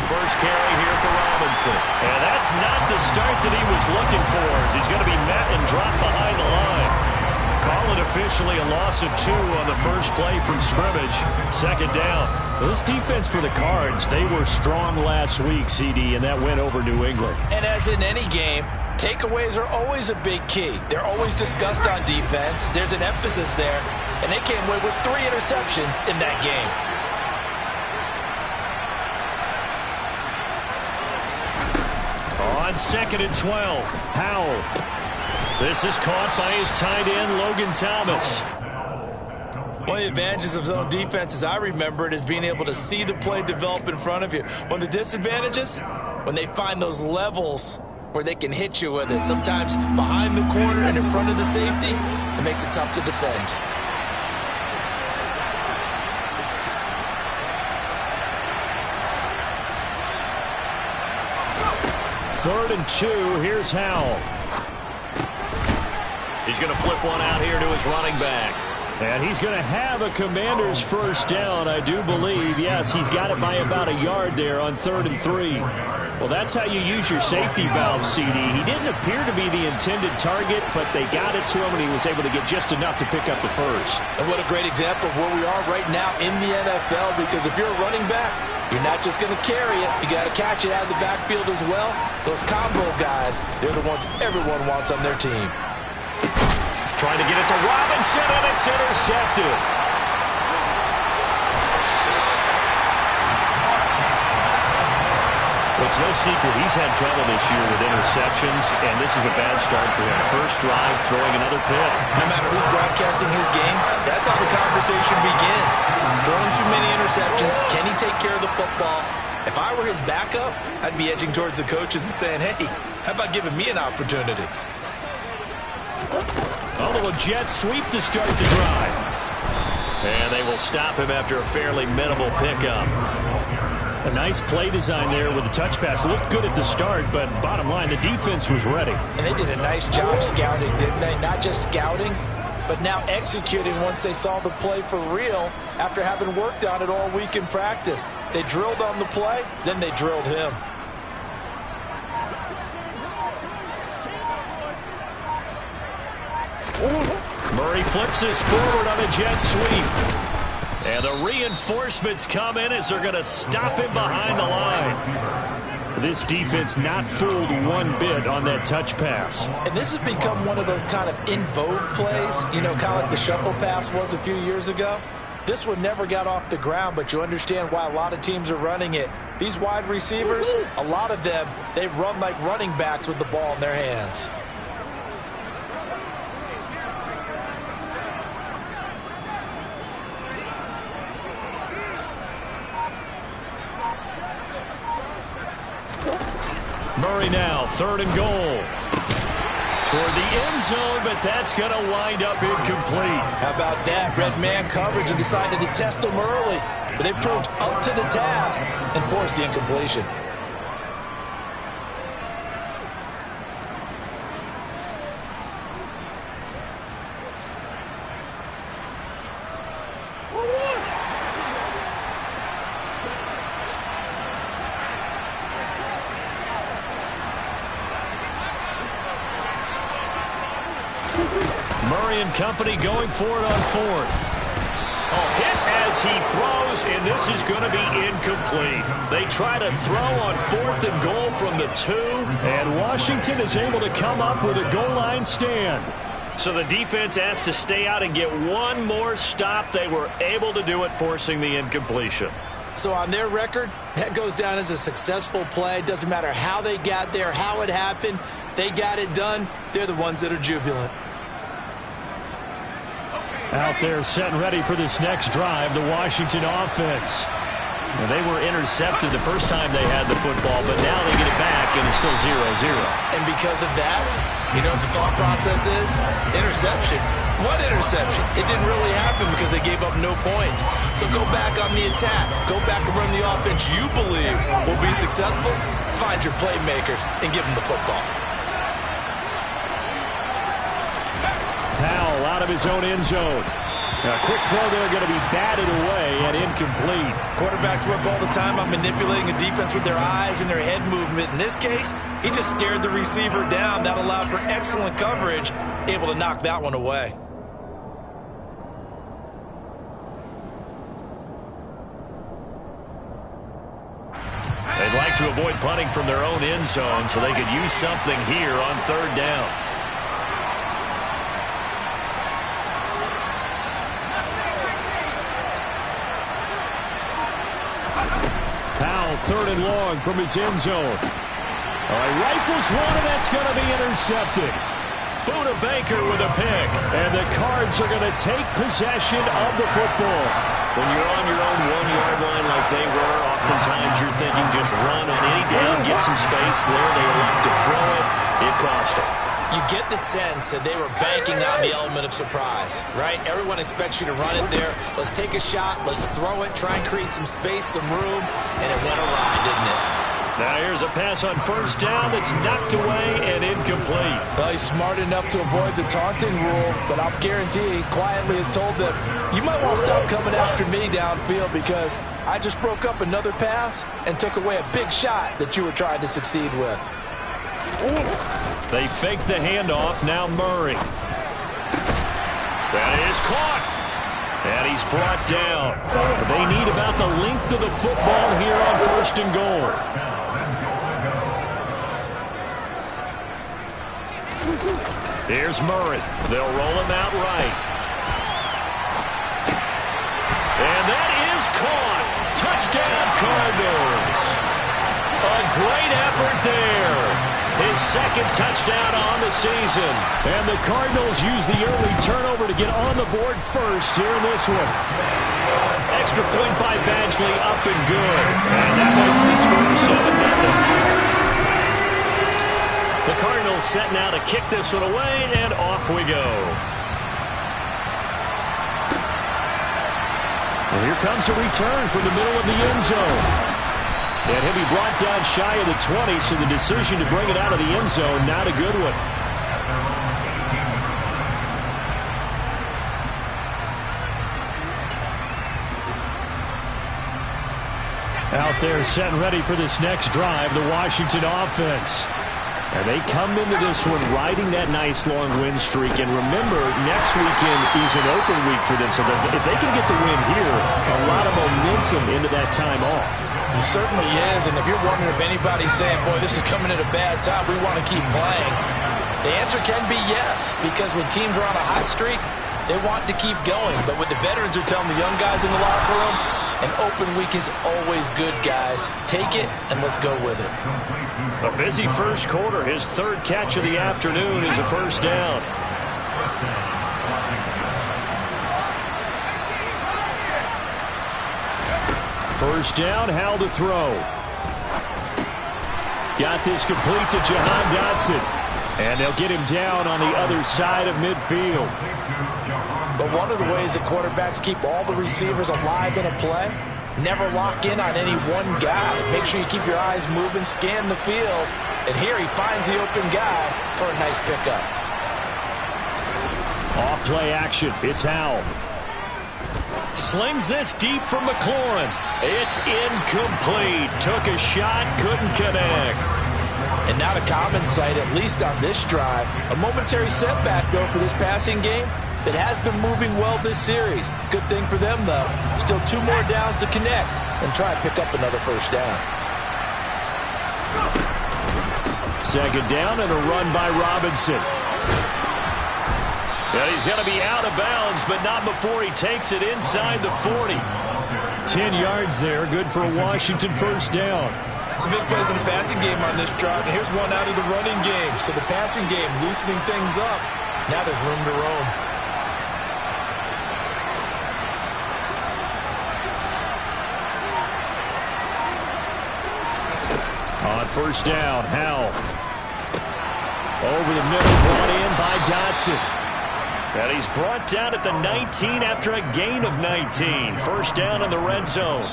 first carry here for Robinson. And that's not the start that he was looking for, as he's going to be met and dropped behind the line. Call it officially a loss of 2 on the first play from scrimmage. Second down. This defense for the Cards, they were strong last week, CD, and that went over New England. And as in any game, takeaways are always a big key. They're always discussed on defense. There's an emphasis there, and they came away with 3 interceptions in that game. On 2nd and 12, Howell. This is caught by his tight end, Logan Thomas. One of the advantages of zone defense, as I remember it, is being able to see the play develop in front of you. One of the disadvantages, when they find those levels where they can hit you with it, sometimes behind the corner and in front of the safety, it makes it tough to defend. Third and 2, here's Howell. He's going to flip one out here to his running back. And he's going to have a Commander's first down, I do believe. Yes, he's got it by about a yard there on 3rd and 3. Well, that's how you use your safety valve, CD. He didn't appear to be the intended target, but they got it to him, and he was able to get just enough to pick up the first. And what a great example of where we are right now in the NFL, because if you're a running back, you're not just going to carry it. You got to catch it out of the backfield as well. Those combo guys, they're the ones everyone wants on their team. Trying to get it to Robinson, and it's intercepted. Well, it's no secret he's had trouble this year with interceptions, and this is a bad start for him. First drive, throwing another pick. No matter who's broadcasting his game, that's how the conversation begins. Throwing too many interceptions, can he take care of the football? If I were his backup, I'd be edging towards the coaches and saying, hey, how about giving me an opportunity? A little jet sweep to start the drive. And they will stop him after a fairly minimal pickup. A nice play design there with the touch pass. Looked good at the start, but bottom line, the defense was ready. And they did a nice job scouting, didn't they? Not just scouting, but now executing once they saw the play for real after having worked on it all week in practice. They drilled on the play, then they drilled him. Murray flips this forward on a jet sweep. And the reinforcements come in as they're going to stop him behind the line. This defense not fooled one bit on that touch pass. And this has become one of those kind of in vogue plays, you know, kind of like the shuffle pass was a few years ago. This one never got off the ground, but you understand why a lot of teams are running it. These wide receivers, a lot of them, they run like running backs with the ball in their hands. Murray now, 3rd and goal. Toward the end zone, but that's going to wind up incomplete. How about that? Red man coverage and decided to test them early. But they proved up to the task and forced the incompletion. Murray and company going for it on 4th. Hit as he throws, and this is going to be incomplete. They try to throw on 4th and goal from the 2, and Washington is able to come up with a goal line stand. So the defense has to stay out and get one more stop. They were able to do it, forcing the incompletion. So on their record, that goes down as a successful play. Doesn't matter how they got there, how it happened. They got it done. They're the ones that are jubilant. Out there set and ready for this next drive, the Washington offense. Well, they were intercepted the first time they had the football, but now they get it back, and it's still 0-0. And because of that, you know what the thought process is? Interception. What interception? It didn't really happen because they gave up no points. So go back on the attack. Go back and run the offense you believe will be successful. Find your playmakers and give them the football. Powell out of his own end zone. A quick throw there going to be batted away and incomplete. Quarterbacks work all the time on manipulating a defense with their eyes and their head movement. In this case, he just stared the receiver down. That allowed for excellent coverage, able to knock that one away. They'd like to avoid punting from their own end zone so they could use something here on third down. Powell, third and long from his end zone. All right, rifles one, and that's going to be intercepted. Buda Baker with a pick. And the Cards are going to take possession of the football. When you're on your own 1-yard line like they were, oftentimes you're thinking just run on any down, get some space there. They elect to throw it. It cost them. You get the sense that they were banking on the element of surprise, right? Everyone expects you to run it there. Let's take a shot. Let's throw it. Try and create some space, some room. And it went awry, didn't it? Now here's a pass on first down that's knocked away and incomplete. Well, he's smart enough to avoid the taunting rule, but I'll guarantee he quietly has told them, you might want to stop coming after me downfield because I just broke up another pass and took away a big shot that you were trying to succeed with. They fake the handoff. Now Murray. That is caught. And he's brought down. They need about the length of the football here on first and goal. Here's Murray. They'll roll him out right. And that is caught. Touchdown, Cardinals. A great effort there. His second touchdown on the season. And the Cardinals use the early turnover to get on the board first here in this one. Extra point by Badgley, up and good. And that makes the score 7-0. The Cardinals set now to kick this one away, and off we go. Well, here comes a return from the middle of the end zone. And he'll be brought down shy of the 20, so the decision to bring it out of the end zone, not a good one. Out there set and ready for this next drive, the Washington offense. And they come into this one riding that nice long win streak. And remember, next weekend is an open week for them. So if they can get the win here, a lot of momentum into that time off. He certainly is, and if you're wondering if anybody's saying, boy, this is coming at a bad time, we want to keep playing, the answer can be yes, because when teams are on a hot streak, they want to keep going. But what the veterans are telling the young guys in the locker room, an open week is always good, guys. Take it, and let's go with it. A busy first quarter. His third catch of the afternoon is a first down. First down, Howell to throw. Got this complete to Jahan Dotson. And they'll get him down on the other side of midfield. But one of the ways that quarterbacks keep all the receivers alive in a play, never lock in on any one guy. Make sure you keep your eyes moving, scan the field. And here he finds the open guy for a nice pickup. Off play action. It's Howell. Slings this deep from McLaurin. It's incomplete. Took a shot, couldn't connect. And not a common sight, at least on this drive. A momentary setback, though, for this passing game that has been moving well this series. Good thing for them, though. Still 2 more downs to connect and try and pick up another first down. Second down and a run by Robinson. Yeah, he's going to be out of bounds, but not before he takes it inside the 40. 10 yards there, good for a Washington first down. Some big plays in the passing game on this drive, and here's one out of the running game. So the passing game loosening things up. Now there's room to roam. On first down, Howell. Over the middle, brought in by Dotson. And he's brought down at the 19 after a gain of 19. First down in the red zone.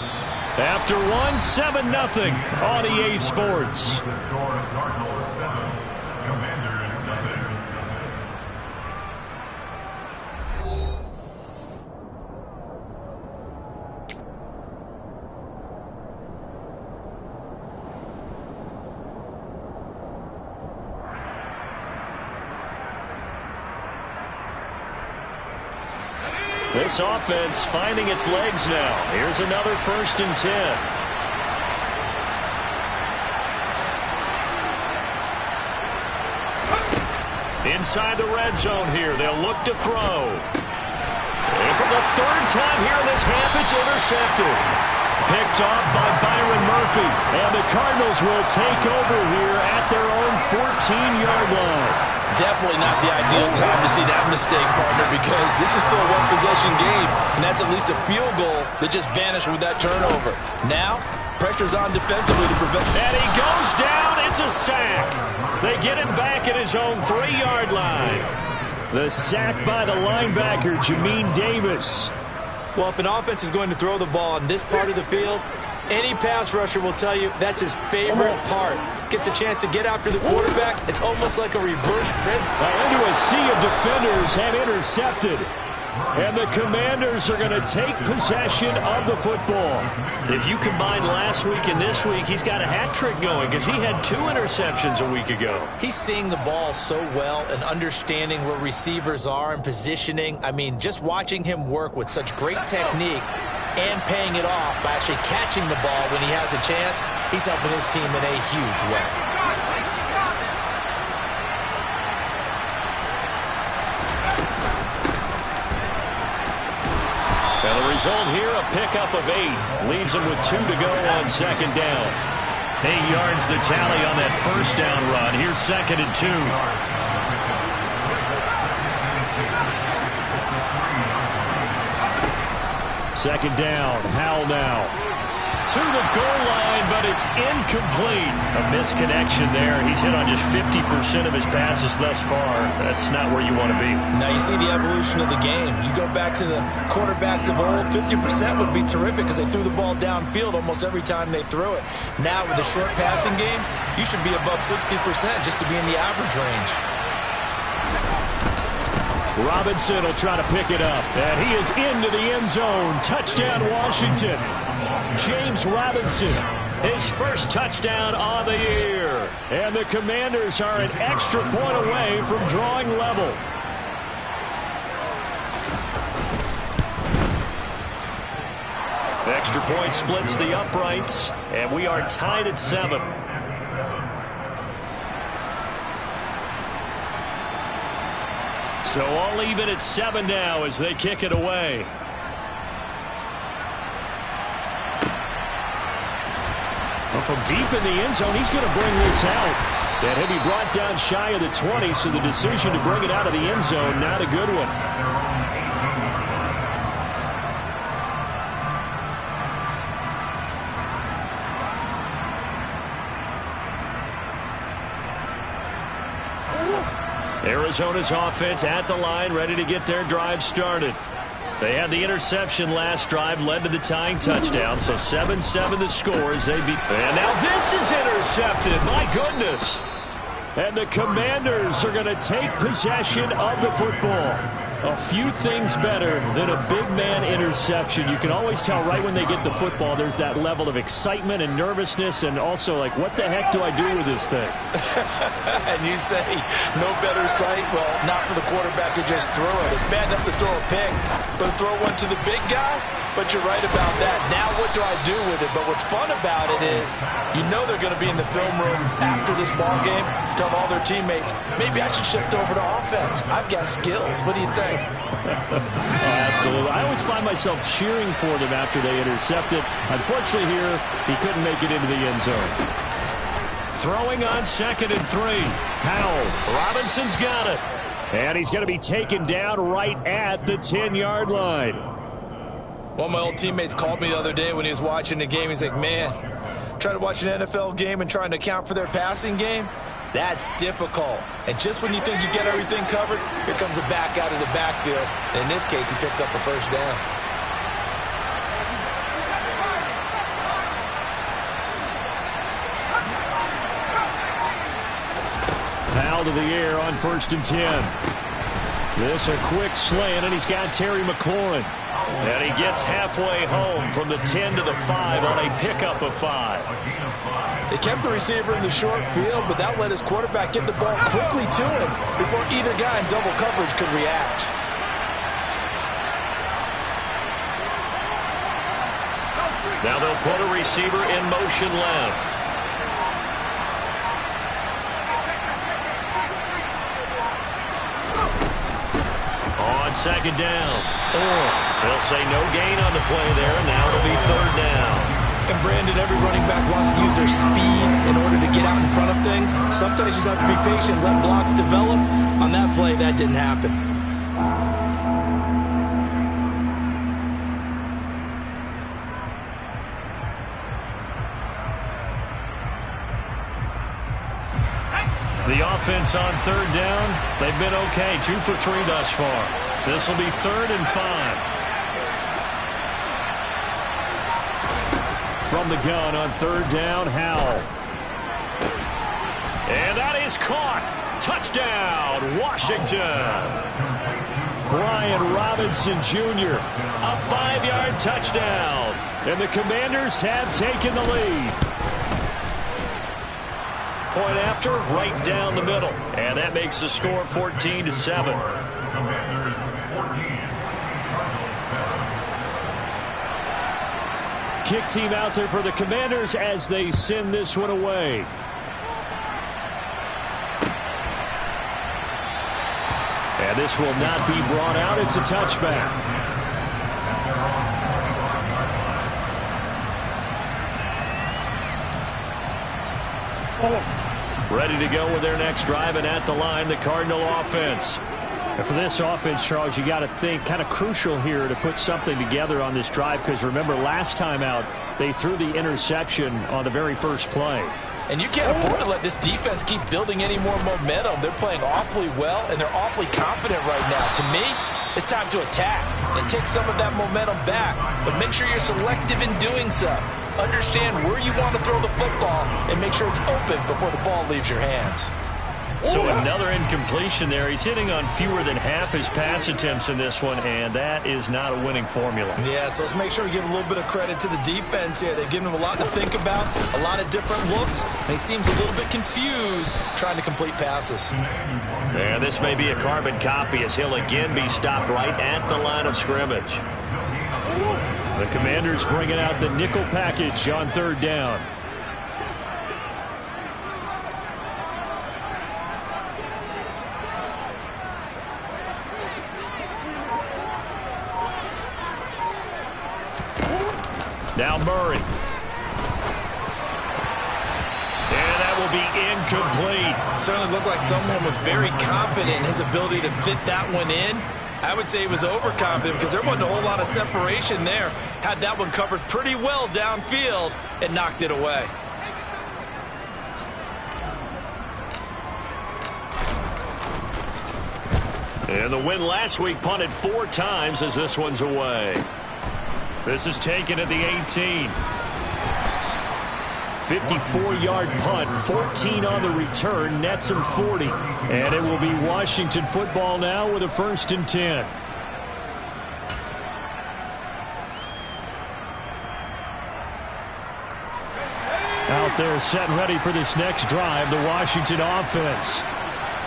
After one, 7-0 on EA Sports. This offense finding its legs now. Here's another 1st and 10. Inside the red zone here. They'll look to throw. And for the 3rd time here in this half, it's intercepted. Picked off by Byron Murphy. And the Cardinals will take over here at their own 14-yard line. Definitely not the ideal time to see that mistake, partner, because this is still a one-possession game, and that's at least a field goal that just vanished with that turnover. Now, pressure's on defensively to prevent... And he goes down. It's a sack. They get him back at his own 3-yard line. The sack by the linebacker, Jamin Davis. Well, if an offense is going to throw the ball in this part of the field, any pass rusher will tell you that's his favorite part. Gets a chance to get after the quarterback. It's almost like a reverse sprint. Into a sea of defenders and intercepted. And the Commanders are going to take possession of the football. If you combine last week and this week, he's got a hat trick going because he had 2 interceptions a week ago. He's seeing the ball so well and understanding where receivers are and positioning. I mean, just watching him work with such great technique and paying it off by actually catching the ball when he has a chance, he's helping his team in a huge way. Well, the result here, a pickup of 8. Leaves him with 2 to go on 2nd down. 8 yards the tally on that 1st down run. Here's 2nd and 2. 2nd down. Howell now. To the goal line, but it's incomplete. A misconnection there. He's hit on just 50% of his passes thus far. That's not where you want to be. Now you see the evolution of the game. You go back to the quarterbacks of old, 50% would be terrific because they threw the ball downfield almost every time they threw it. Now with the short passing game, you should be above 60% just to be in the average range. Robinson will try to pick it up. And he is into the end zone. Touchdown, Washington. James Robinson, his first touchdown on the year. And the Commanders are an extra point away from drawing level. The extra point splits the uprights, and we are tied at 7. So all even at 7 now as they kick it away. Well, from deep in the end zone, he's going to bring this out. And he'll be brought down shy of the 20, so the decision to bring it out of the end zone, not a good one. Arizona's offense at the line, ready to get their drive started. They had the interception last drive, led to the tying touchdown, so 7-7 the score as they beat. And now this is intercepted. My goodness. And the Commanders are going to take possession of the football. A few things better than a big man interception. You can always tell right when they get the football, there's that level of excitement and nervousness, and also like, what the heck do I do with this thing? And you say, no better sight? Well, not for the quarterback to just throw it. It's bad enough to throw a pick, but to throw one to the big guy? But you're right about that. Now what do I do with it? But what's fun about it is you know they're going to be in the film room after this ball game, tell all their teammates, maybe I should shift over to offense. I've got skills. What do you think? Absolutely. I always find myself cheering for them after they intercept it. Unfortunately here, he couldn't make it into the end zone. Throwing on 2nd and 3. Howell. Robinson's got it. And he's going to be taken down right at the 10-yard line. One of my old teammates called me the other day when he was watching the game. He's like, man, trying to watch an NFL game and trying to account for their passing game? That's difficult. And just when you think you get everything covered, here comes a back out of the backfield. And in this case, he picks up a 1st down. Foul to the air on 1st and 10. This a quick slant, and he's got Terry McLaurin. And he gets halfway home from the 10 to the 5 on a pickup of 5. They kept the receiver in the short field, but that let his quarterback get the ball quickly to him before either guy in double coverage could react. put a receiver in motion left. On second down. They'll say no gain on the play there. Now it'll be third down. And Brandon, every running back wants to use their speed in order to get out in front of things. Sometimes you just have to be patient, let blocks develop. On that play, that didn't happen. The offense on third down, they've been okay. 2 for 3 thus far. This will be 3rd and 5. From the gun on third down, Howell. And that is caught. Touchdown, Washington. Brian Robinson Jr., a 5-yard touchdown. And the Commanders have taken the lead. Point after, right down the middle. And that makes the score 14-7. Kick team out there for the Commanders as they send this one away. And this will not be brought out. It's a touchback. Ready to go with their next drive, and at the line, the Cardinal offense. And for this offense, Charles, you got to think kind of crucial here to put something together on this drive, because remember last time out they threw the interception on the very first play. And you can't afford to let this defense keep building any more momentum. They're playing awfully well, and they're awfully confident right now. To me, it's time to attack and take some of that momentum back, but make sure you're selective in doing so. Understand where you want to throw the football and make sure it's open before the ball leaves your hands. So another incompletion there. He's hitting on fewer than half his pass attempts in this one, and that is not a winning formula. Yeah, so let's make sure we give a little bit of credit to the defense here. They've given him a lot to think about, a lot of different looks, and he seems a little bit confused trying to complete passes. And this may be a carbon copy as he'll again be stopped right at the line of scrimmage. The Commanders bringing out the nickel package on third down. Now Murray. And that will be incomplete. Certainly looked like someone was very confident in his ability to fit that one in. I would say he was overconfident because there wasn't a whole lot of separation there. Had that one covered pretty well downfield and knocked it away. And the win last week punted 4 times as this one's away. This is taken at the 18. 54-yard punt, 14 on the return, nets him 40. And it will be Washington football now with a 1st and 10. Out there set and ready for this next drive, the Washington offense.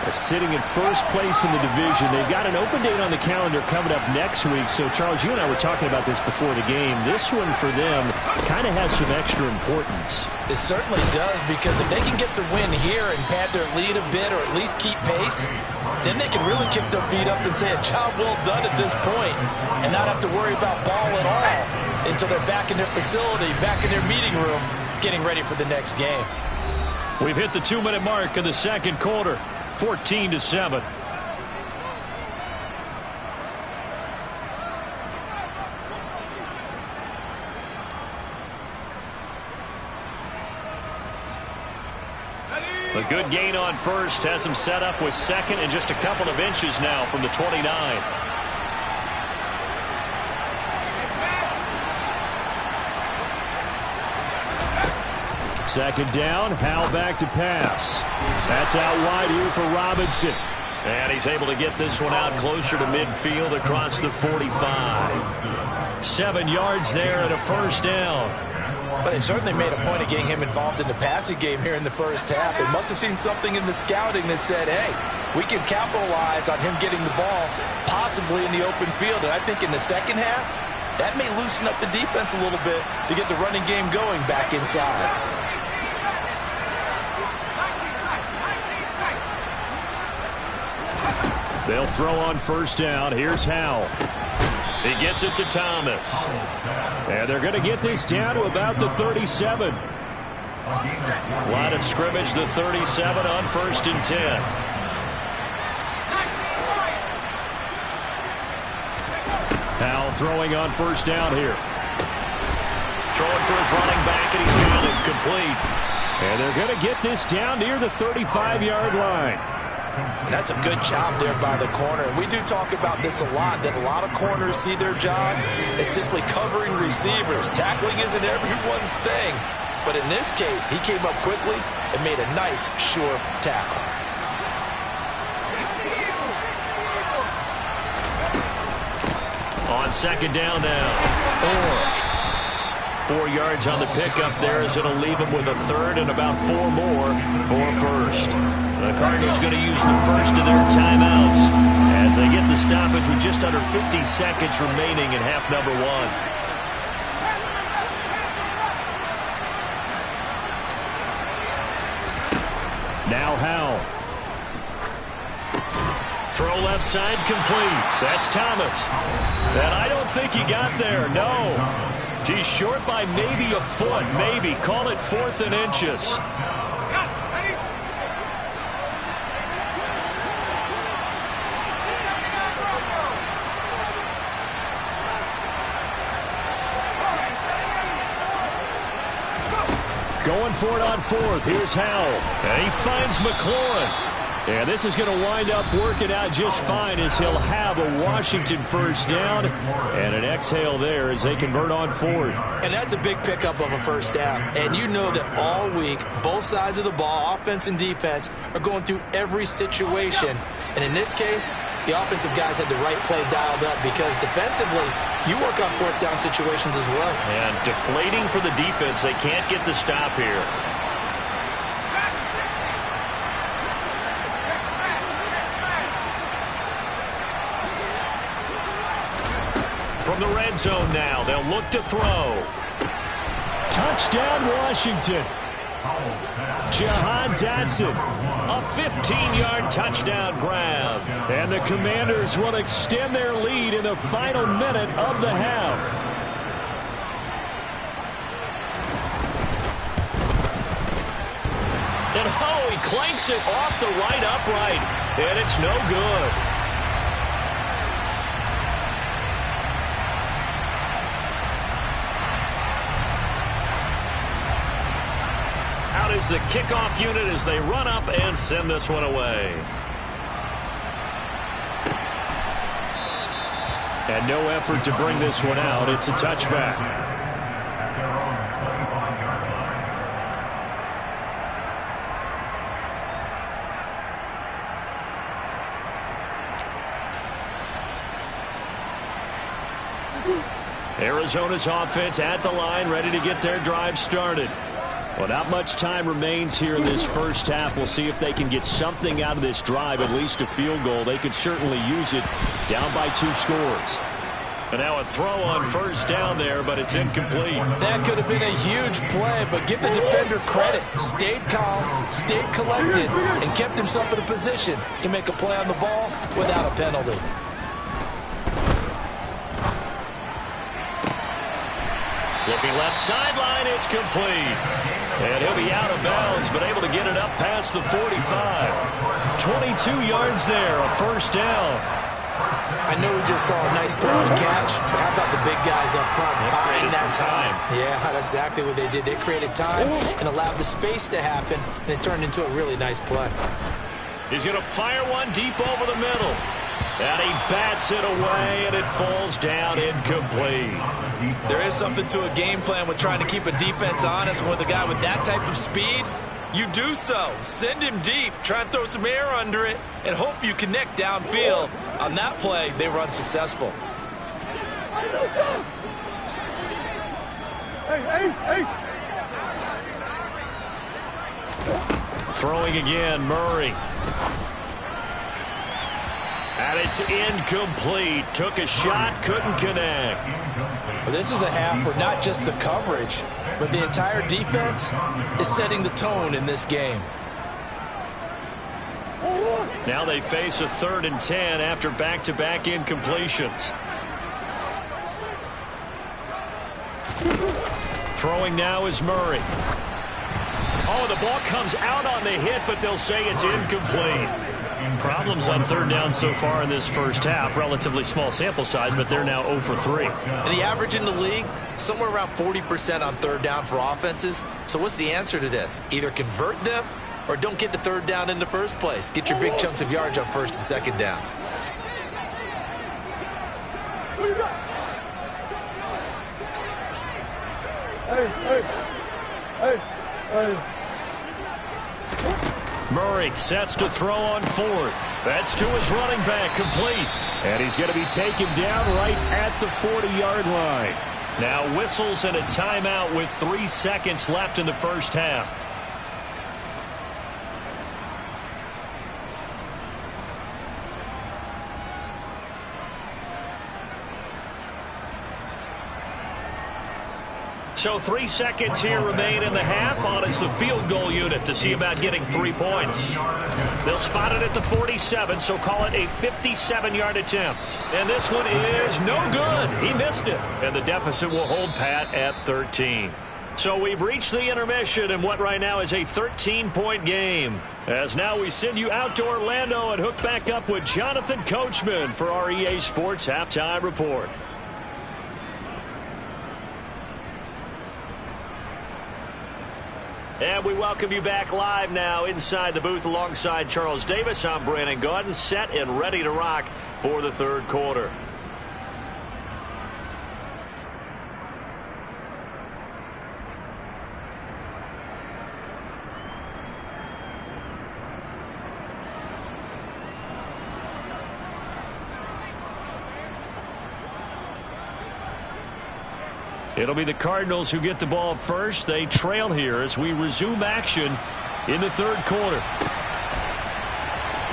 Sitting in first place in the division. They've got an open date on the calendar coming up next week. So, Charles, you and I were talking about this before the game. This one for them kind of has some extra importance. It certainly does, because if they can get the win here and pad their lead a bit or at least keep pace, then they can really kick their feet up and say a job well done at this point and not have to worry about ball at all until they're back in their facility, back in their meeting room, getting ready for the next game. We've hit the 2-minute mark of the second quarter. 14-7. A good gain on first has him set up with second and just a couple of inches now from the 29. Second down, Howell back to pass. That's out wide here for Robinson. And he's able to get this one out closer to midfield across the 45. 7 yards there and a 1st down. But they certainly made a point of getting him involved in the passing game here in the first half. They must have seen something in the scouting that said, hey, we can capitalize on him getting the ball possibly in the open field. And I think in the second half, That may loosen up the defense a little bit to get the running game going back inside. They'll throw on first down. Here's Howell. He gets it to Thomas. And they're going to get this down to about the 37. Line of scrimmage, the 37 on 1st and 10. Howell throwing on first down here. Throwing for his running back, and he's got it complete. And they're going to get this down near the 35-yard line. And that's a good job there by the corner. And we do talk about this a lot, that a lot of corners see their job as simply covering receivers. Tackling isn't everyone's thing. But in this case, he came up quickly and made a nice, sure tackle. On second down now. 4 yards on the pickup there as it'll leave him with a third and about 4 more for first. The Cardinals going to use the first of their timeouts as they get the stoppage with just under 50 seconds remaining in half number 1. Now Howell. Throw left side complete. That's Thomas. And I don't think he got there. No. He's short by maybe a foot. Maybe. Call it 4th and inches. Going for it on 4th. Here's Howell. And he finds McLaurin. And this is going to wind up working out just fine as he'll have a Washington first down and an exhale there as they convert on 4th. And that's a big pickup of a first down. And you know that all week, both sides of the ball, offense and defense, are going through every situation. And in this case, the offensive guys had the right play dialed up because defensively, you work on 4th down situations as well. And deflating for the defense. They can't get the stop here. From the red zone now, they'll look to throw. Touchdown, Washington. Jahan Dotson, a 15-yard touchdown grab. And the Commanders will extend their lead in the final minute of the half. And oh, he clanks it off the right upright. And it's no good. Out is the kickoff unit as they run up and send this one away. And no effort to bring this one out. It's a touchback. Arizona's offense at the line, ready to get their drive started. Well, not much time remains here in this first half. We'll see if they can get something out of this drive, at least a field goal. They could certainly use it, down by 2 scores. And now a throw on first down there, but it's incomplete. That could have been a huge play, but give the defender credit. Stayed calm, stayed collected, and kept himself in a position to make a play on the ball without a penalty. Looking left sideline, it's complete. And he'll be out of bounds, but able to get it up past the 45. 22 yards there, a first down. I know we just saw a nice throw and catch, but how about the big guys up front buying that time? Yeah, that's exactly what they did. They created time and allowed the space to happen, and it turned into a really nice play. He's going to fire one deep over the middle. And he bats it away, and it falls down incomplete. There is something to a game plan with trying to keep a defense honest. With a guy with that type of speed, you do so. Send him deep, try and throw some air under it, and hope you connect downfield. On that play, they were unsuccessful. Throwing again, Murray. And it's incomplete. Took a shot, couldn't connect. Well, this is a half where not just the coverage, but the entire defense is setting the tone in this game. Now they face a 3rd and 10 after back-to-back incompletions. Throwing now is Murray. Oh, the ball comes out on the hit, but they'll say it's incomplete. Problems on 3rd down so far in this first half. Relatively small sample size, but they're now 0 for 3. And the average in the league, somewhere around 40% on 3rd down for offenses. So what's the answer to this? Either convert them or don't get the 3rd down in the first place. Get your big chunks of yards on 1st and 2nd down. Murray sets to throw on 4th. That's to his running back, complete. And he's going to be taken down right at the 40-yard line. Now whistles and a timeout with 3 seconds left in the first half. So 3 seconds here remain in the half. On it's the field goal unit to see about getting 3 points. They'll spot it at the 47, so call it a 57-yard attempt. And this one is no good. He missed it. And the deficit will hold pat at 13. So we've reached the intermission in what right now is a 13-point game. As now we send you out to Orlando and hook back up with Jonathan Coachman for our EA Sports Halftime Report. And we welcome you back live now inside the booth alongside Charles Davis. I'm Brandon Gaudin, set and ready to rock for the 3rd quarter. It'll be the Cardinals who get the ball first. They trail here as we resume action in the 3rd quarter.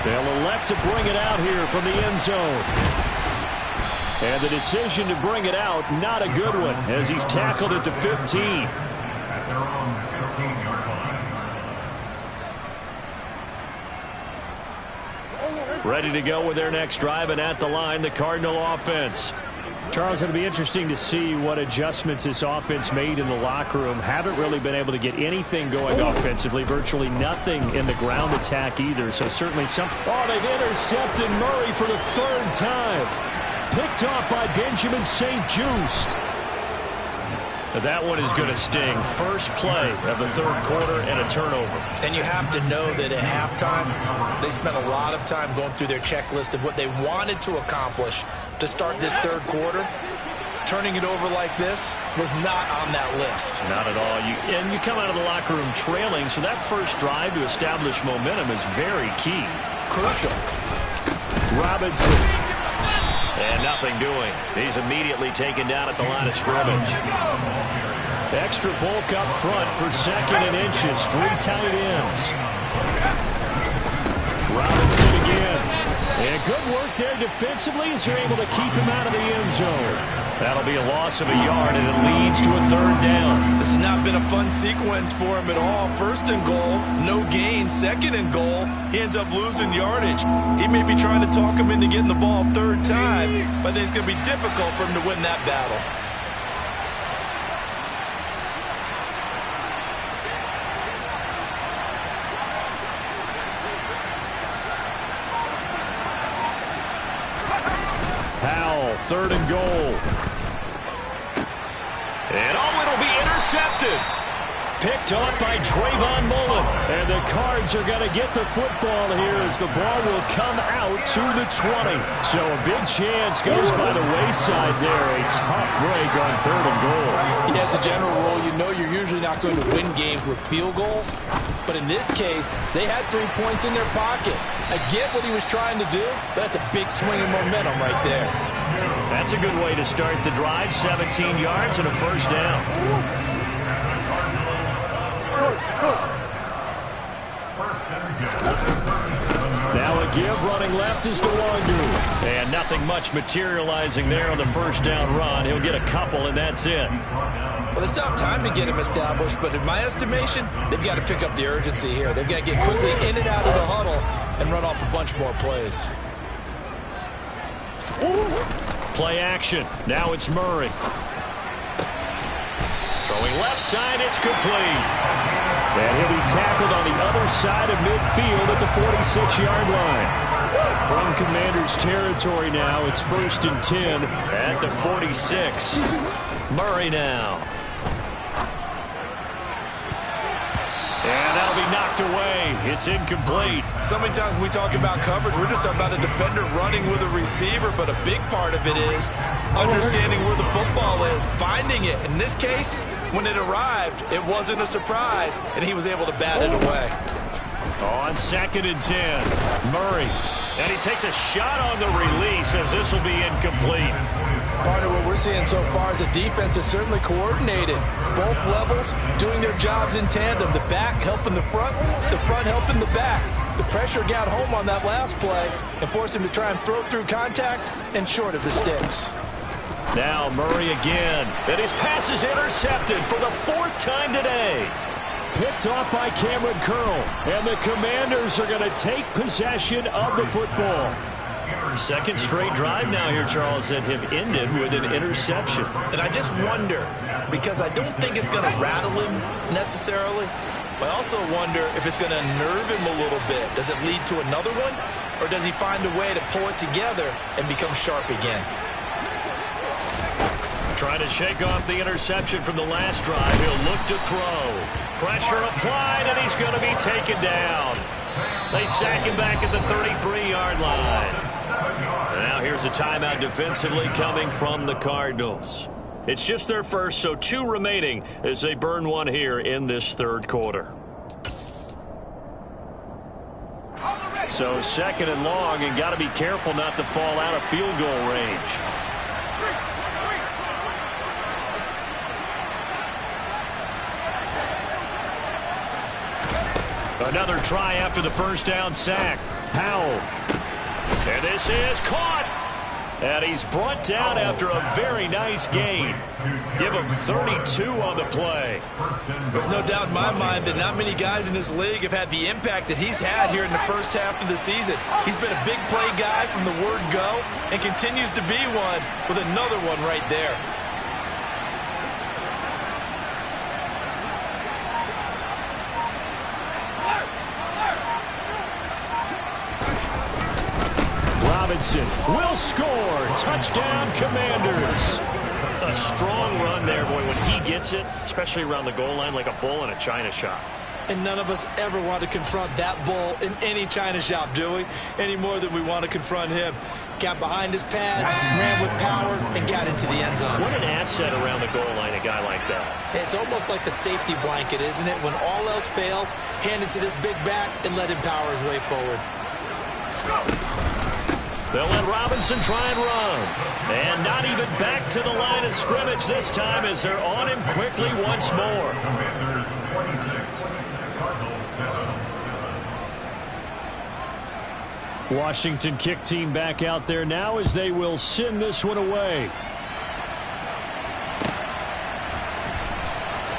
They'll elect to bring it out here from the end zone. And the decision to bring it out, not a good one, as he's tackled at the 15. Ready to go with their next drive, and at the line, the Cardinal offense. Charles, it'll be interesting to see what adjustments this offense made in the locker room. Haven't really been able to get anything going offensively. Virtually nothing in the ground attack either. So certainly something. Oh, they've intercepted Murray for the 3rd time. Picked off by Benjamin St-Juste. That one is going to sting. First play of the 3rd quarter and a turnover. And you have to know that at halftime, they spent a lot of time going through their checklist of what they wanted to accomplish to start this 3rd quarter. Turning it over like this was not on that list. Not at all. You come out of the locker room trailing, so that first drive to establish momentum is very key. Crucial. Robinson. And nothing doing. He's immediately taken down at the line of scrimmage. Extra bulk up front for 2nd and inches. 3 tight ends. Robinson again. And good work there defensively as they're able to keep him out of the end zone. That'll be a loss of a yard, and it leads to a 3rd down. This has not been a fun sequence for him at all. 1st and goal, no gain. 2nd and goal, he ends up losing yardage. He may be trying to talk him into getting the ball 3rd time, but I think it's going to be difficult for him to win that battle. Powell, 3rd and goal. And it'll be intercepted. Picked off by Trayvon Mullen. And the Cards are going to get the football here as the ball will come out to the 20. So a big chance goes by the wayside there. A tough break on 3rd and goal. Yeah, as a general rule, you know you're usually not going to win games with field goals. But in this case, they had 3 points in their pocket. I get what he was trying to do, but that's a big swing of momentum right there. That's a good way to start the drive. 17 yards and a 1st down. Now a give. Running left is DeWandu. And nothing much materializing there on the first down run. He'll get a couple, and that's it. Well, they still have time to get him established, but in my estimation, they've got to pick up the urgency here. They've got to get quickly in and out of the huddle and run off a bunch more plays. Play action. Now it's Murray. Throwing left side, it's complete. And he'll be tackled on the other side of midfield at the 46-yard line. From Commanders territory now, it's 1st and 10 at the 46. Murray now. And that'll be knocked away. It's incomplete. So many times when we talk about coverage, we're just talking about a defender running with a receiver, but a big part of it is understanding where the football is, finding it. In this case, when it arrived, it wasn't a surprise, and he was able to bat it away. On 2nd and 10, Murray. And he takes a shot on the release as this will be incomplete. Partner, what we're seeing so far is the defense is certainly coordinated. Both levels doing their jobs in tandem. The back helping the front helping the back. The pressure got home on that last play and forced him to try and throw through contact and short of the sticks. Now Murray again. And his pass is intercepted for the 4th time today. Picked off by Cameron Curl. And the Commanders are going to take possession of the football. Second straight drive now here, Charles, that have ended with an interception. And I just wonder, because I don't think it's going to rattle him necessarily, but I also wonder if it's going to nerve him a little bit. Does it lead to another one, or does he find a way to pull it together and become sharp again? Trying to shake off the interception from the last drive. He'll look to throw. Pressure applied, and he's going to be taken down. They sack him back at the 33-yard line. Now here's a timeout defensively coming from the Cardinals. It's just their first, so 2 remaining as they burn one here in this 3rd quarter. So 2nd and long, and got to be careful not to fall out of field goal range. Another try after the first down sack. Powell. And this is caught. And he's brought down after a very nice gain. Give him 32 on the play. There's no doubt in my mind that not many guys in this league have had the impact that he's had here in the first half of the season. He's been a big play guy from the word go and continues to be one with another one right there. Robinson will score. Touchdown, Commanders. A strong run there, boy, when he gets it, especially around the goal line like a bull in a china shop. And none of us ever want to confront that bull in any china shop, do we? Any more than we want to confront him. Got behind his pads, ran with power, and got into the end zone. What an asset around the goal line, a guy like that. It's almost like a safety blanket, isn't it? When all else fails, hand it to this big back and let him power his way forward. They'll let Robinson try and run. And not even back to the line of scrimmage this time as they're on him quickly once more. Washington kick team back out there now as they will send this one away.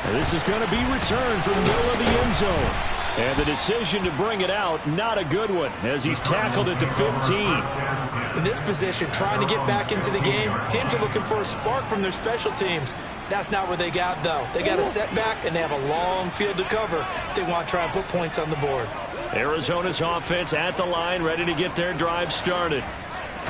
And this is going to be returned from the middle of the end zone. And the decision to bring it out, not a good one, as he's tackled at the 15. In this position, trying to get back into the game, teams are looking for a spark from their special teams. That's not what they got, though. They got a setback, and they have a long field to cover if they want to try and put points on the board. Arizona's offense at the line, ready to get their drive started.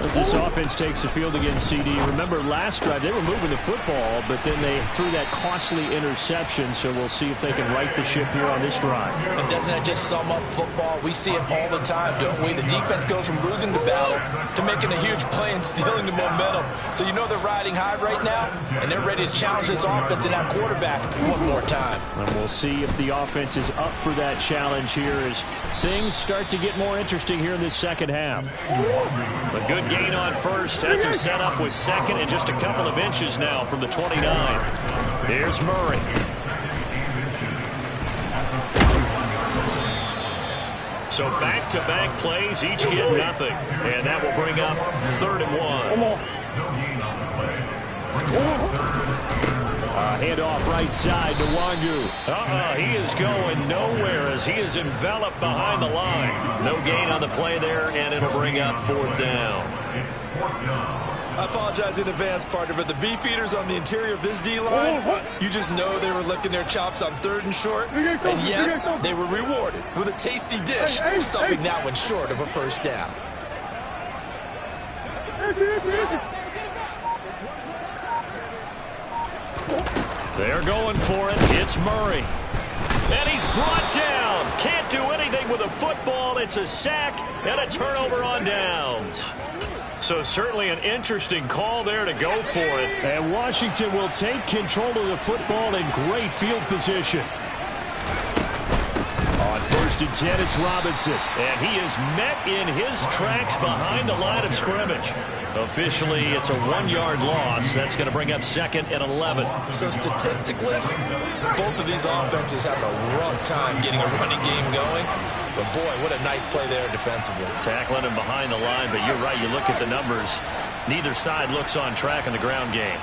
As this offense takes the field against CD. Remember last drive, they were moving the football, but then they threw that costly interception, so we'll see if they can right the ship here on this drive. And doesn't that just sum up football? We see it all the time, don't we? The defense goes from losing the battle to making a huge play and stealing the momentum. So you know they're riding high right now, and they're ready to challenge this offense and that quarterback one more time. And we'll see if the offense is up for that challenge here as things start to get more interesting here in this second half. A good gain on first has him set up with second and just a couple of inches now from the 29. Here's Murray. So back-to-back plays, each get nothing. And that will bring up 3rd and 1. Handoff right side to Wangu. He is going nowhere as he is enveloped behind the line. No gain on the play there, and it'll bring up 4th down. I apologize in advance, partner, but the beefeaters on the interior of this D-line, you just know they were licking their chops on 3rd and short. And yes, they were rewarded with a tasty dish, stuffing that one short of a 1st down. They're going for it. It's Murray. And he's brought down. Can't do anything with a football. It's a sack and a turnover on downs. So certainly an interesting call there to go for it. And Washington will take control of the football in great field position. On 1st and 10, it's Robinson. And he is met in his tracks behind the line of scrimmage. Officially, it's a 1-yard loss. That's going to bring up 2nd and 11. So statistically, both of these offenses have a rough time getting a running game going. But, boy, what a nice play there defensively. Tackling him behind the line, but you're right. You look at the numbers. Neither side looks on track in the ground game.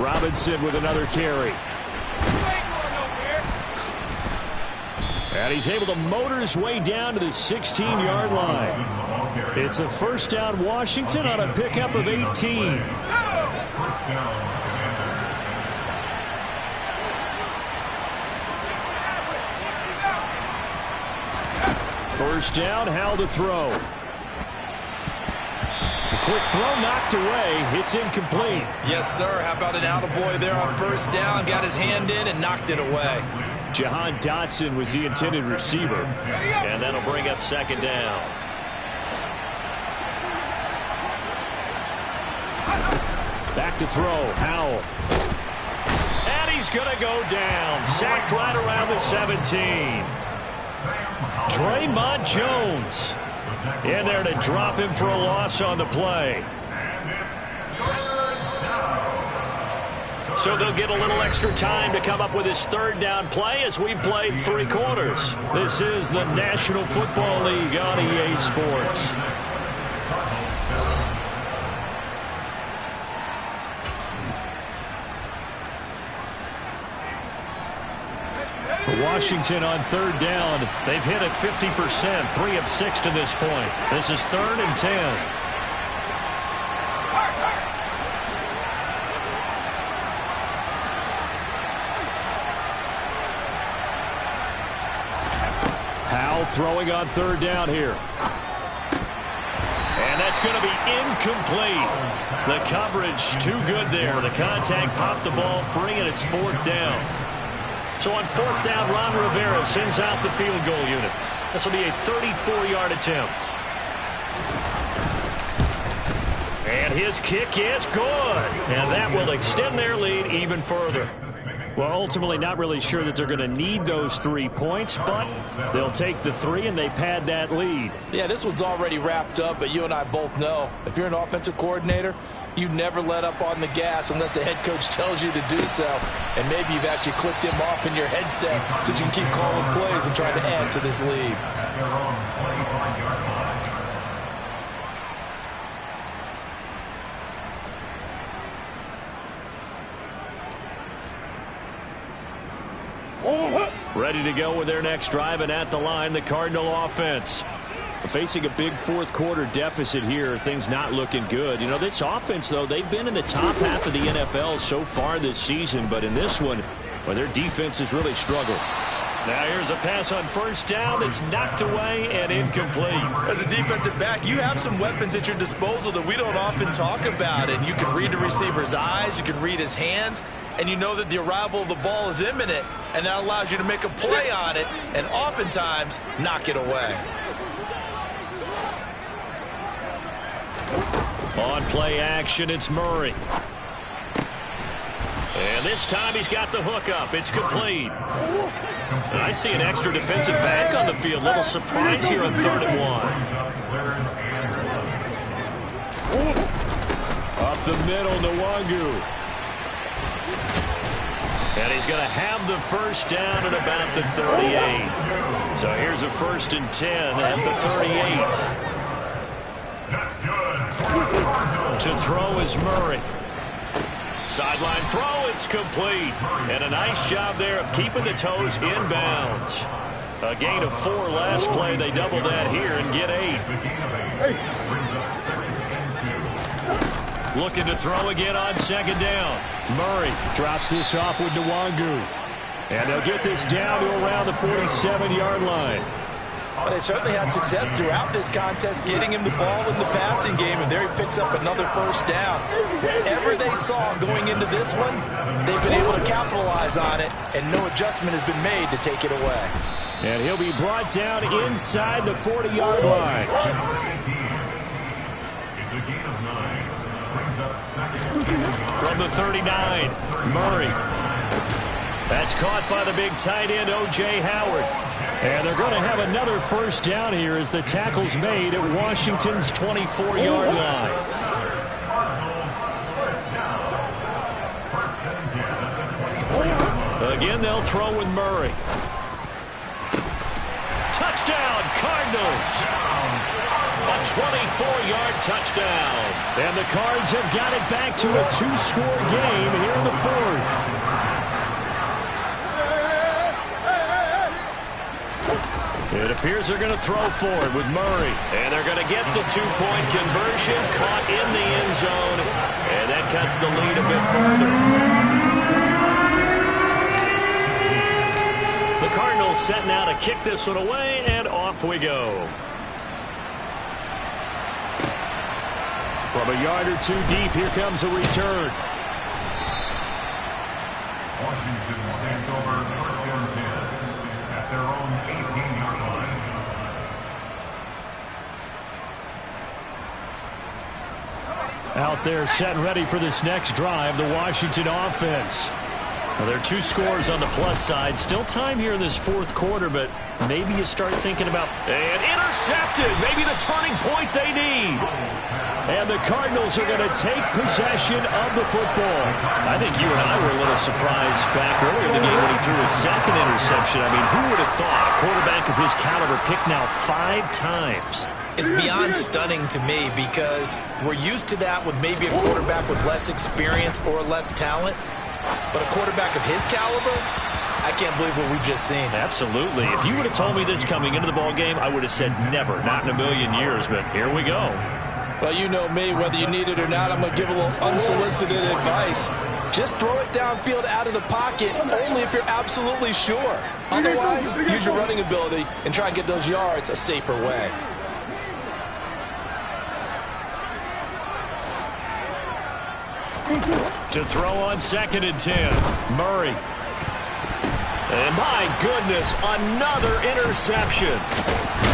Robinson with another carry. And he's able to motor his way down to the 16-yard line. It's a 1st down Washington on a pickup of 18. 1st down, Howell to throw. The quick throw knocked away. It's incomplete. Yes, sir. How about an attaboy there on 1st down? Got his hand in and knocked it away. Jahan Dotson was the intended receiver. And that'll bring up 2nd down. Back to throw. Howell. And he's going to go down. Sacked right around the 17. Draymond Jones in there to drop him for a loss on the play. So they'll get a little extra time to come up with his 3rd down play as we've played 3 quarters. This is the National Football League on EA Sports. Washington on 3rd down. They've hit it 50%, 3 of 6 to this point. This is 3rd and 10. Howell throwing on 3rd down here. And that's going to be incomplete. The coverage too good there. The contact popped the ball free, and it's 4th down. So on 4th down, Ron Rivera sends out the field goal unit. This will be a 34-yard attempt. And his kick is good. And that will extend their lead even further. Well, ultimately not really sure that they're going to need those 3 points, but they'll take the 3 and they pad that lead. Yeah, this one's already wrapped up, but you and I both know if you're an offensive coordinator, you never let up on the gas unless the head coach tells you to do so. And maybe you've actually clicked him off in your headset so you can keep calling plays and trying to add to this lead. Ready to go with their next drive, and at the line, the Cardinal offense. Facing a big 4th quarter deficit here, things not looking good. You know, this offense, though, they've been in the top half of the NFL so far this season, but in this one, well, their defense has really struggled. Now here's a pass on 1st down that's knocked away and incomplete. As a defensive back, you have some weapons at your disposal that we don't often talk about, and you can read the receiver's eyes, you can read his hands, and you know that the arrival of the ball is imminent, and that allows you to make a play on it and oftentimes knock it away. On play action, it's Murray. And this time he's got the hook up. It's complete. And I see an extra defensive back on the field. Little surprise here on 3rd and 1. Up the middle, Nwangu. And he's going to have the first down at about the 38. So here's a 1st and 10 at the 38. To throw is Murray. Sideline throw, it's complete. And a nice job there of keeping the toes inbounds. A gain of 4 last play. They double that here and get 8. Looking to throw again on 2nd down. Murray drops this off with Nwangu. And they'll get this down to around the 47-yard line. Well, they certainly had success throughout this contest getting him the ball in the passing game, and there he picks up another 1st down. Whatever they saw going into this one, they've been able to capitalize on it, and no adjustment has been made to take it away. And he'll be brought down inside the 40-yard line. From the 39, Murray. That's caught by the big tight end, O.J. Howard. And they're going to have another 1st down here as the tackle's made at Washington's 24-yard line. Again, they'll throw with Murray. Touchdown, Cardinals. A 24-yard touchdown. And the Cards have got it back to a 2-score game here in the 4th. It appears they're going to throw for it with Murray. And they're going to get the 2-point conversion, caught in the end zone. And that cuts the lead a bit further. The Cardinals set now to kick this one away, and off we go. From a yard or 2 deep, here comes a return. Washington will take over 1st and 10 at their own 18-yard line. Out there set and ready for this next drive, the Washington offense. Well, there are 2 scores on the plus side. Still time here in this 4th quarter, but maybe you start thinking about... And intercepted! Maybe the turning point they need. And the Cardinals are going to take possession of the football. I think you and I were a little surprised back earlier in the game when he threw his 2nd interception. I mean, who would have thought a quarterback of his caliber picked now 5 times? It's beyond stunning to me because we're used to that with maybe a quarterback with less experience or less talent. But a quarterback of his caliber, I can't believe what we've just seen. Absolutely. If you would have told me this coming into the ball game, I would have said never, not in a million years. But here we go. Well, you know me, whether you need it or not, I'm going to give a little unsolicited advice. Just throw it downfield out of the pocket, only if you're absolutely sure. Otherwise, use your running ability and try and get those yards a safer way. To throw on 2nd and 10, Murray. And my goodness, another interception.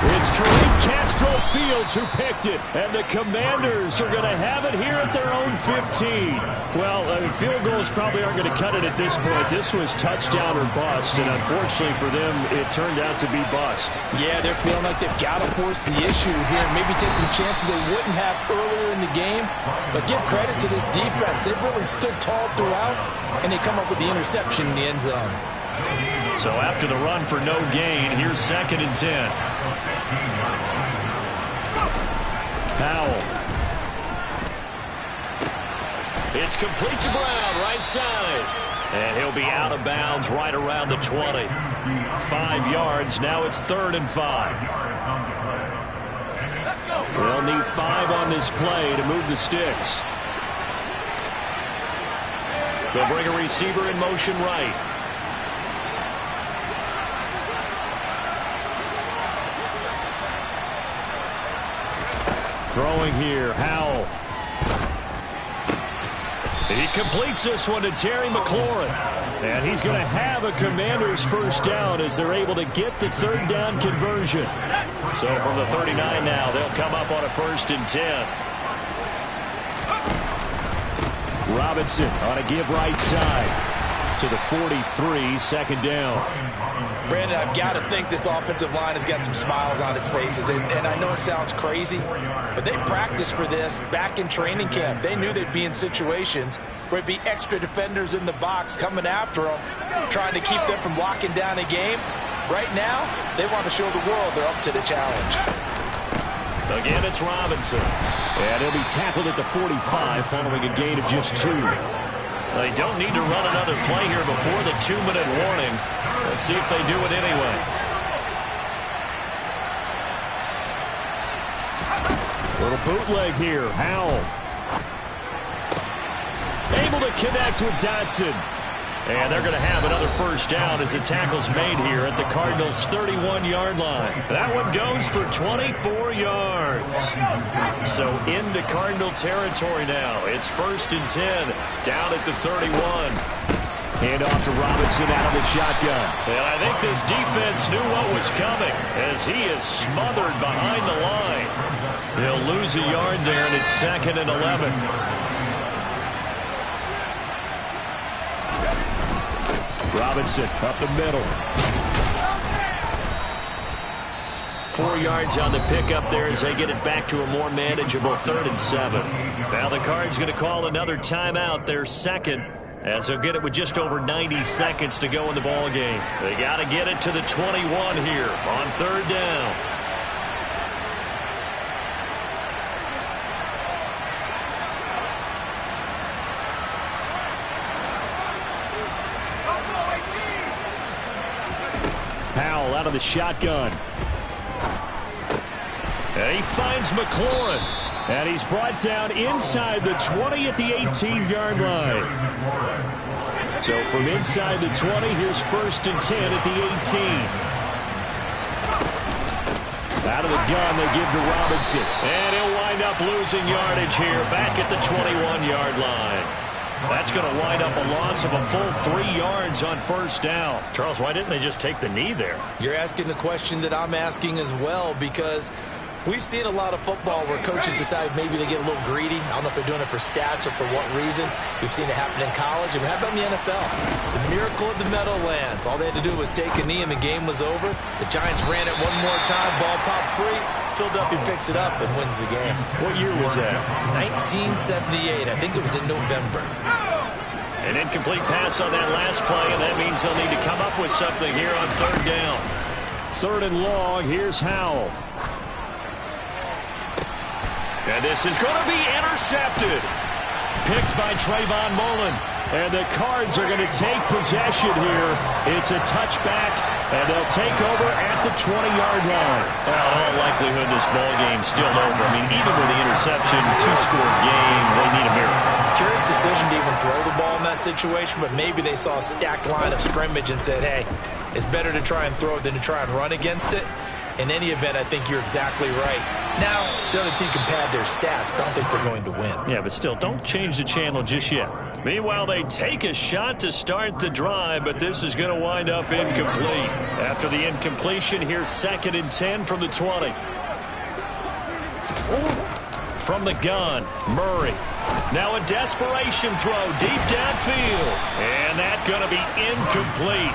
It's Tariq Castro-Fields who picked it, and the Commanders are going to have it here at their own 15. Well, field goals probably aren't going to cut it at this point. This was touchdown or bust, and unfortunately for them, it turned out to be bust. Yeah, they're feeling like they've got to force the issue here, maybe take some chances they wouldn't have earlier in the game. But give credit to this defense. They've really stood tall throughout, and they come up with the interception in the end zone. So after the run for no gain, here's 2nd and 10. Powell. It's complete to Brown, right side. And he'll be out of bounds right around the 20. 5 yards. Now it's 3rd and 5. They'll need 5 on this play to move the sticks. They'll bring a receiver in motion right. Throwing here, Howell. He completes this one to Terry McLaurin. And he's going to have a Commanders first down as they're able to get the 3rd down conversion. So from the 39 now, they'll come up on a 1st and 10. Robinson on a give right side. to the 43, second down. Brandon, I've got to think this offensive line has got some smiles on its faces. And I know it sounds crazy, but they practiced for this back in training camp. They knew they'd be in situations where it'd be extra defenders in the box coming after them, trying to keep them from locking down a game. Right now, they want to show the world they're up to the challenge. Again, it's Robinson. And he'll be tackled at the 45 following a gain of just 2. They don't need to run another play here before the 2-minute warning. Let's see if they do it anyway. Little bootleg here. Howell. Able to connect with Dotson. And they're going to have another first down as the tackle's made here at the Cardinals' 31-yard line. That one goes for 24 yards. So into Cardinal territory now. It's 1st and 10, down at the 31. Hand off to Robinson out of the shotgun. And I think this defense knew what was coming as he is smothered behind the line. They'll lose a yard there, and it's 2nd and 11. Robinson up the middle. 4 yards on the pickup there as they get it back to a more manageable 3rd and 7. Now the Cards going to call another timeout, their second, as they'll get it with just over 90 seconds to go in the ball game. They got to get it to the 21 here on 3rd down. Powell out of the shotgun. And he finds McLaurin. And he's brought down inside the 20 at the 18-yard line. So from inside the 20, here's 1st and 10 at the 18. Out of the gun, they give to Robinson. And he'll wind up losing yardage here back at the 21-yard line. That's going to wind up a loss of a full 3 yards on 1st down. Charles, why didn't they just take the knee there? You're asking the question that I'm asking as well, because we've seen a lot of football where coaches decide maybe they get a little greedy. I don't know if they're doing it for stats or for what reason. We've seen it happen in college. And how about in the NFL? The miracle of the Meadowlands. All they had to do was take a knee and the game was over. The Giants ran it one more time. Ball popped free. Philadelphia picks it up and wins the game. What year was that? 1978. I think it was in November. An incomplete pass on that last play, and that means they'll need to come up with something here on 3rd down. 3rd and long. Here's Howell. And this is going to be intercepted. Picked by Trayvon Mullen. And the Cards are going to take possession here. It's a touchback, and they'll take over at the 20-yard line. Well, in all likelihood, this ball game's still over. I mean, even with the interception, 2-score game, they need a miracle. Curious decision to even throw the ball in that situation, but maybe they saw a stacked line of scrimmage and said, hey, it's better to try and throw it than to try and run against it. In any event, I think you're exactly right. Now, the other team can pad their stats, but I don't think they're going to win. Yeah, but still, don't change the channel just yet. Meanwhile, they take a shot to start the drive, but this is going to wind up incomplete. After the incompletion, here's 2nd and 10 from the 20. From the gun, Murray. Now a desperation throw deep downfield. And that's going to be incomplete.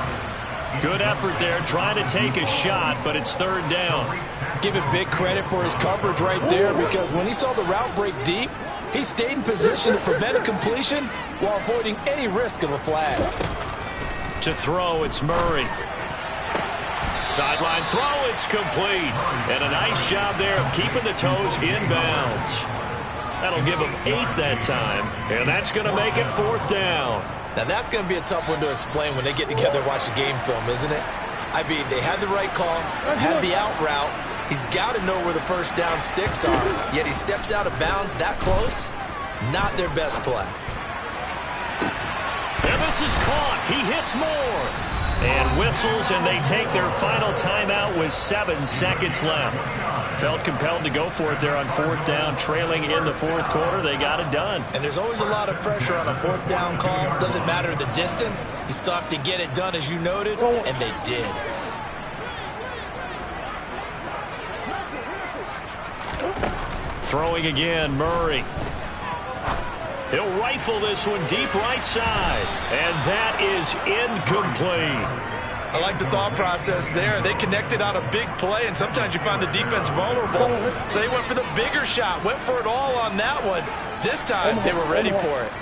Good effort there, trying to take a shot, but it's 3rd down. Give him big credit for his coverage right there, because when he saw the route break deep, he stayed in position to prevent a completion while avoiding any risk of a flag. To throw, it's Murray. Sideline throw, it's complete. And a nice job there of keeping the toes inbounds. That'll give him 8 that time, and that's going to make it 4th down. Now, that's going to be a tough one to explain when they get together and watch the game film, isn't it? I mean, they had the right call, had the out route. He's got to know where the 1st down sticks are, yet he steps out of bounds that close. Not their best play. And this is caught. He hits more. And whistles, and they take their final timeout with 7 seconds left. Felt compelled to go for it there on 4th down, trailing in the 4th quarter. They got it done. And there's always a lot of pressure on a 4th down call. Doesn't matter the distance. You still have to get it done, as you noted, and they did. Throwing again, Murray. He'll rifle this one deep right side. And that is incomplete. I like the thought process there. They connected on a big play, and sometimes you find the defense vulnerable. So they went for the bigger shot, went for it all on that one. This time, they were ready for it.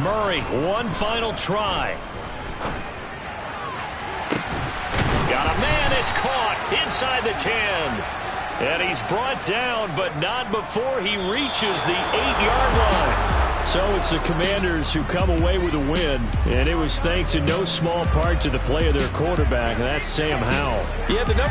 Murray, one final try. Got a man, it's caught inside the 10. And he's brought down, but not before he reaches the 8-yard line. So it's the Commanders who come away with a win, and it was thanks in no small part to the play of their quarterback, and that's Sam Howell. Yeah, the number